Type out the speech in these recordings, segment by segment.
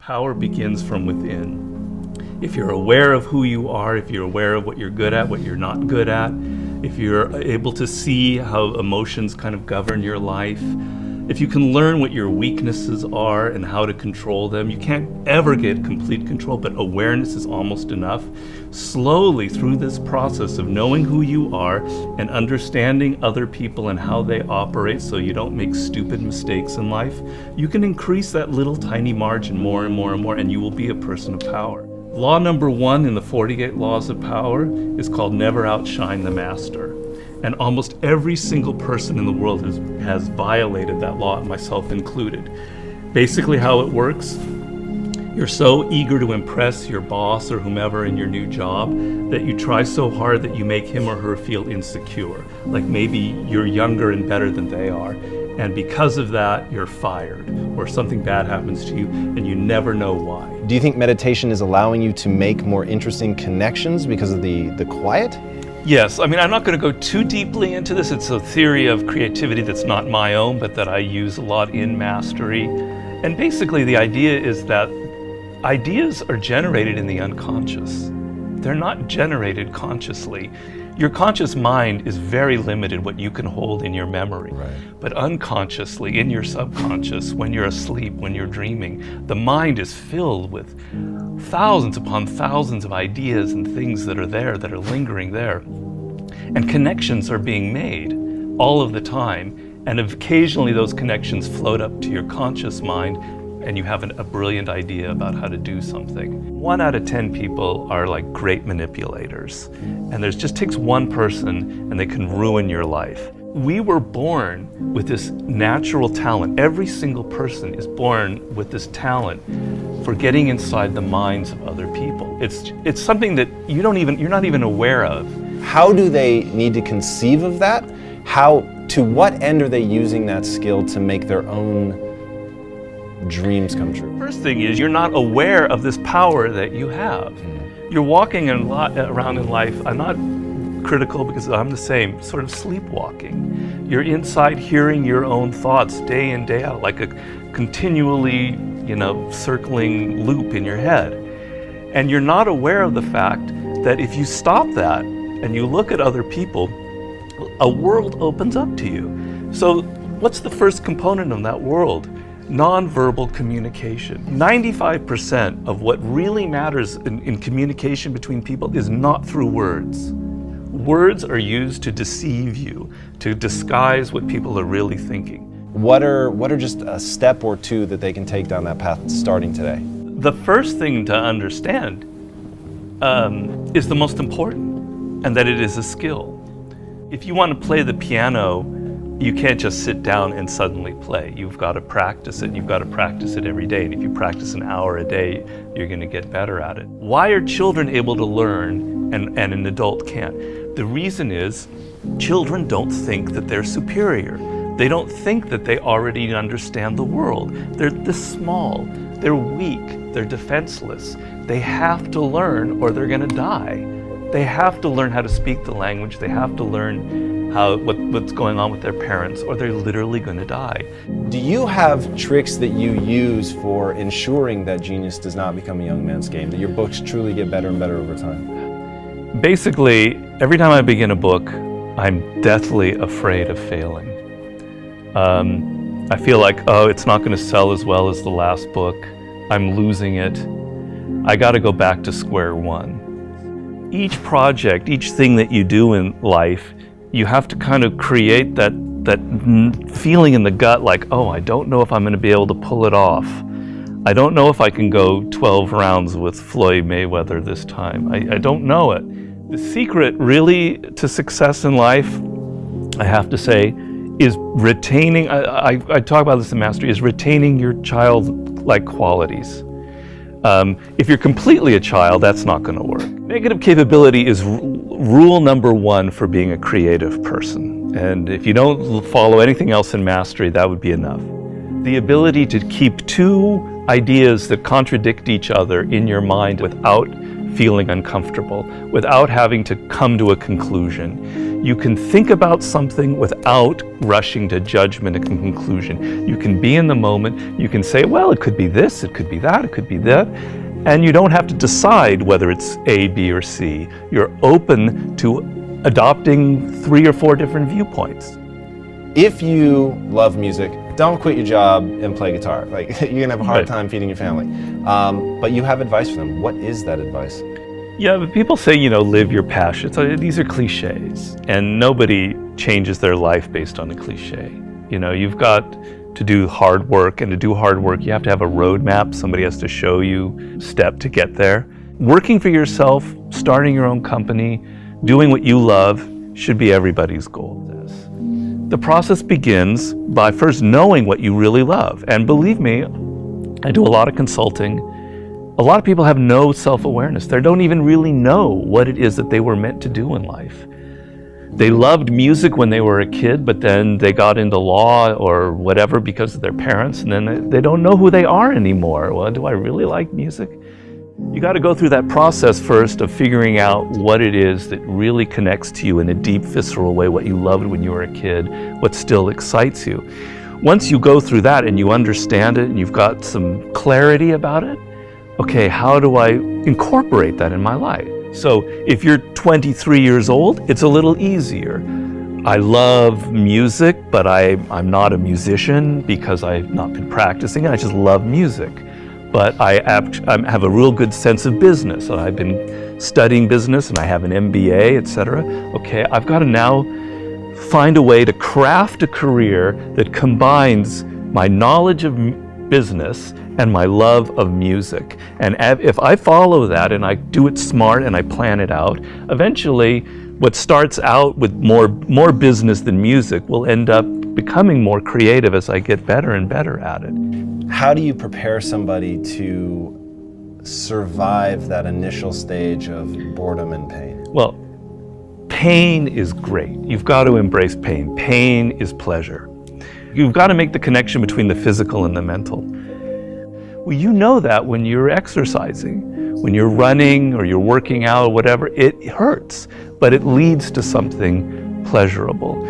Power begins from within. If you're aware of who you are, if you're aware of what you're good at, what you're not good at, if you're able to see how emotions kind of govern your life, if you can learn what your weaknesses are and how to control them, you can't ever get complete control, but awareness is almost enough. Slowly through this process of knowing who you are and understanding other people and how they operate so you don't make stupid mistakes in life, you can increase that little tiny margin more and more and more, and you will be a person of power. Law number 1 in the 48 Laws of Power is called never outshine the master. And almost every single person in the world has violated that law, myself included. Basically how it works, you're so eager to impress your boss or whomever in your new job that you try so hard that you make him or her feel insecure. Like maybe you're younger and better than they are. And because of that, you're fired, or something bad happens to you and you never know why. Do you think meditation is allowing you to make more interesting connections because of the quiet? Yes, I mean, I'm not going to go too deeply into this. It's a theory of creativity that's not my own, but that I use a lot in mastery. And basically the idea is that ideas are generated in the unconscious. They're not generated consciously. Your conscious mind is very limited what you can hold in your memory. Right. But unconsciously, in your subconscious, when you're asleep, when you're dreaming, the mind is filled with thousands upon thousands of ideas and things that are there, that are lingering there. And connections are being made all of the time. And occasionally those connections float up to your conscious mind and you have a brilliant idea about how to do something. 1 out of 10 people are like great manipulators. And there just takes one person and they can ruin your life. We were born with this natural talent. Every single person is born with this talent for getting inside the minds of other people. It's something that you're not even aware of. How do they need to conceive of that? To what end are they using that skill to make their own dreams come true? First thing is you're not aware of this power that you have. You're walking around in life, I'm not critical because I'm the same, sort of sleepwalking. You're inside hearing your own thoughts day in, day out, like a continually, circling loop in your head. And you're not aware of the fact that if you stop that and you look at other people, a world opens up to you. So what's the first component of that world? Nonverbal communication. 95% of what really matters in communication between people is not through words. Words are used to deceive you, to disguise what people are really thinking. What are just a step or two that they can take down that path starting today? The first thing to understand is the most important, and that it is a skill. If you want to play the piano, you can't just sit down and suddenly play. You've got to practice it. You've got to practice it every day. And if you practice an hour a day, you're going to get better at it. Why are children able to learn and an adult can't? The reason is children don't think that they're superior. They don't think that they already understand the world. They're this small. They're weak. They're defenseless. They have to learn or they're going to die. They have to learn how to speak the language. They have to learn what's going on with their parents, or they're literally going to die. Do you have tricks that you use for ensuring that genius does not become a young man's game, that your books truly get better and better over time? Basically, every time I begin a book, I'm deathly afraid of failing. I feel like, it's not going to sell as well as the last book. I'm losing it. I got to go back to square one. Each project, each thing that you do in life, you have to kind of create that feeling in the gut like, I don't know if I'm going to be able to pull it off. I don't know if I can go 12 rounds with Floyd Mayweather this time. I don't know it. The secret really to success in life, I have to say, is retaining, I talk about this in Mastery, is retaining your childlike qualities. If you're completely a child, that's not going to work. Negative capability is rule number 1 for being a creative person. And if you don't follow anything else in Mastery, that would be enough. The ability to keep 2 ideas that contradict each other in your mind without feeling uncomfortable, without having to come to a conclusion. You can think about something without rushing to judgment and conclusion. You can be in the moment. You can say, well, it could be this, it could be that, it could be that. And you don't have to decide whether it's A, B, or C. You're open to adopting 3 or 4 different viewpoints. If you love music, don't quit your job and play guitar. Like, you're gonna have a hard time feeding your family. But you have advice for them. What is that advice? Yeah, but people say, live your passion. So these are cliches, and nobody changes their life based on a cliche. You've got to do hard work, and to do hard work, you have to have a roadmap. Somebody has to show you step to get there. Working for yourself, starting your own company, doing what you love should be everybody's goal. The process begins by first knowing what you really love. And believe me, I do a lot of consulting. A lot of people have no self-awareness. They don't even really know what it is that they were meant to do in life. They loved music when they were a kid, but then they got into law or whatever because of their parents, and then they don't know who they are anymore. Well, do I really like music? You got to go through that process first of figuring out what it is that really connects to you in a deep, visceral way, what you loved when you were a kid, what still excites you. Once you go through that and you understand it and you've got some clarity about it, okay, how do I incorporate that in my life? So if you're 23 years old, it's a little easier. I love music, but I'm not a musician because I've not been practicing. I just love music. But I have a real good sense of business, and I've been studying business, and I have an MBA, etc. Okay, I've got to now find a way to craft a career that combines my knowledge of business and my love of music. And if I follow that and I do it smart and I plan it out, eventually what starts out with more business than music will end up becoming more creative as I get better and better at it. How do you prepare somebody to survive that initial stage of boredom and pain? Well, pain is great. You've got to embrace pain. Pain is pleasure. You've got to make the connection between the physical and the mental. Well, you know that when you're exercising, when you're running or you're working out or whatever, it hurts, but it leads to something pleasurable.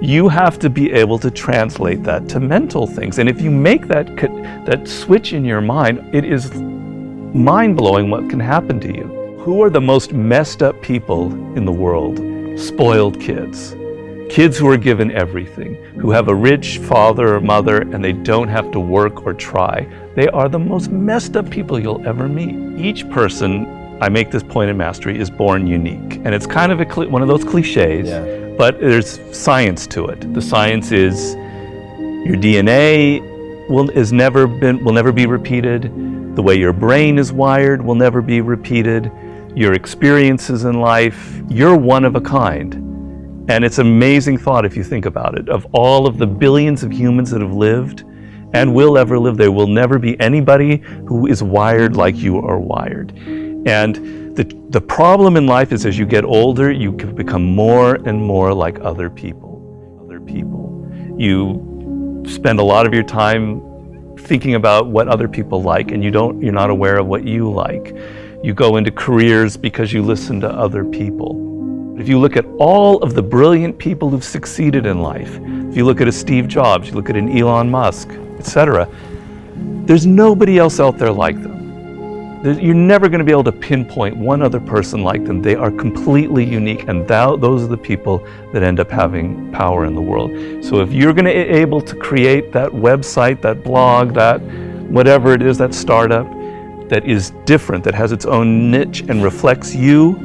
You have to be able to translate that to mental things. And if you make that switch in your mind, it is mind-blowing what can happen to you. Who are the most messed up people in the world? Spoiled kids. Kids who are given everything, who have a rich father or mother and they don't have to work or try. They are the most messed up people you'll ever meet. Each person, I make this point in Mastery, is born unique. And it's kind of one of those cliches. Yeah. But there's science to it. The science is your DNA will never be repeated. The way your brain is wired will never be repeated. Your experiences in life, you're one of a kind. And it's an amazing thought if you think about it. Of all of the billions of humans that have lived and will ever live, there will never be anybody who is wired like you are wired. And the problem in life is as you get older, you can become more and more like other people. You spend a lot of your time thinking about what other people like, and you're not aware of what you like. You go into careers because you listen to other people. If you look at all of the brilliant people who've succeeded in life, if you look at a Steve Jobs, you look at an Elon Musk, etc., there's nobody else out there like them. You're never going to be able to pinpoint one other person like them. They are completely unique, and those are the people that end up having power in the world. So if you're going to be able to create that website, that blog, that whatever it is, that startup that is different, that has its own niche and reflects you,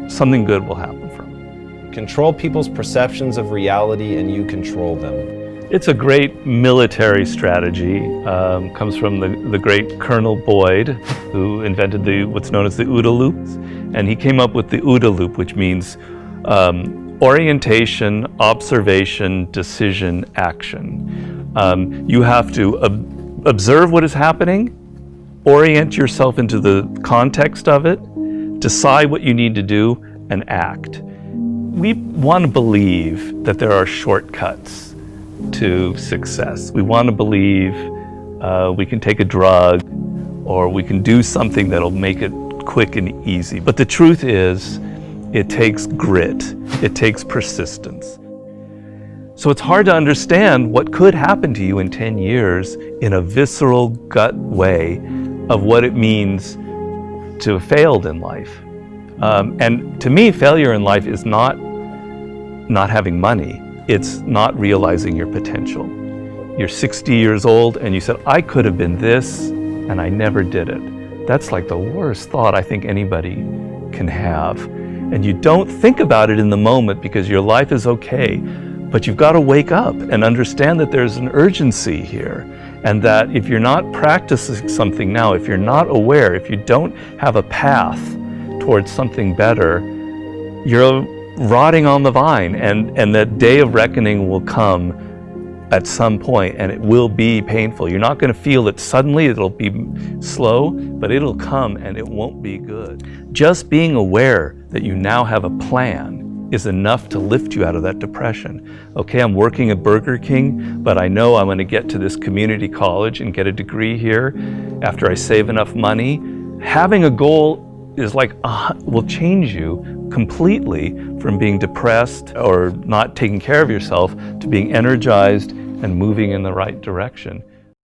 something good will happen from it. Control people's perceptions of reality and you control them. It's a great military strategy. Comes from the great Colonel Boyd, who invented what's known as the OODA loop. And he came up with the OODA loop, which means orientation, observation, decision, action. You have to observe what is happening, orient yourself into the context of it, decide what you need to do, and act. We want to believe that there are shortcuts to success. We want to believe we can take a drug or we can do something that'll make it quick and easy. But the truth is, it takes grit. It takes persistence. So it's hard to understand what could happen to you in 10 years in a visceral gut way of what it means to have failed in life. And to me, failure in life is not having money. It's not realizing your potential. You're 60 years old and you said, I could have been this, and I never did it. That's like the worst thought I think anybody can have. And you don't think about it in the moment because your life is okay, but you've got to wake up and understand that there's an urgency here, and that if you're not practicing something now, if you're not aware, if you don't have a path towards something better, you're rotting on the vine, and that day of reckoning will come at some point, and it will be painful. You're not going to feel it suddenly, it'll be slow, but it'll come and it won't be good. Just being aware that you now have a plan is enough to lift you out of that depression. Okay, I'm working at Burger King, but I know I'm going to get to this community college and get a degree here after I save enough money. Having a goal is like, will change you completely from being depressed or not taking care of yourself to being energized and moving in the right direction.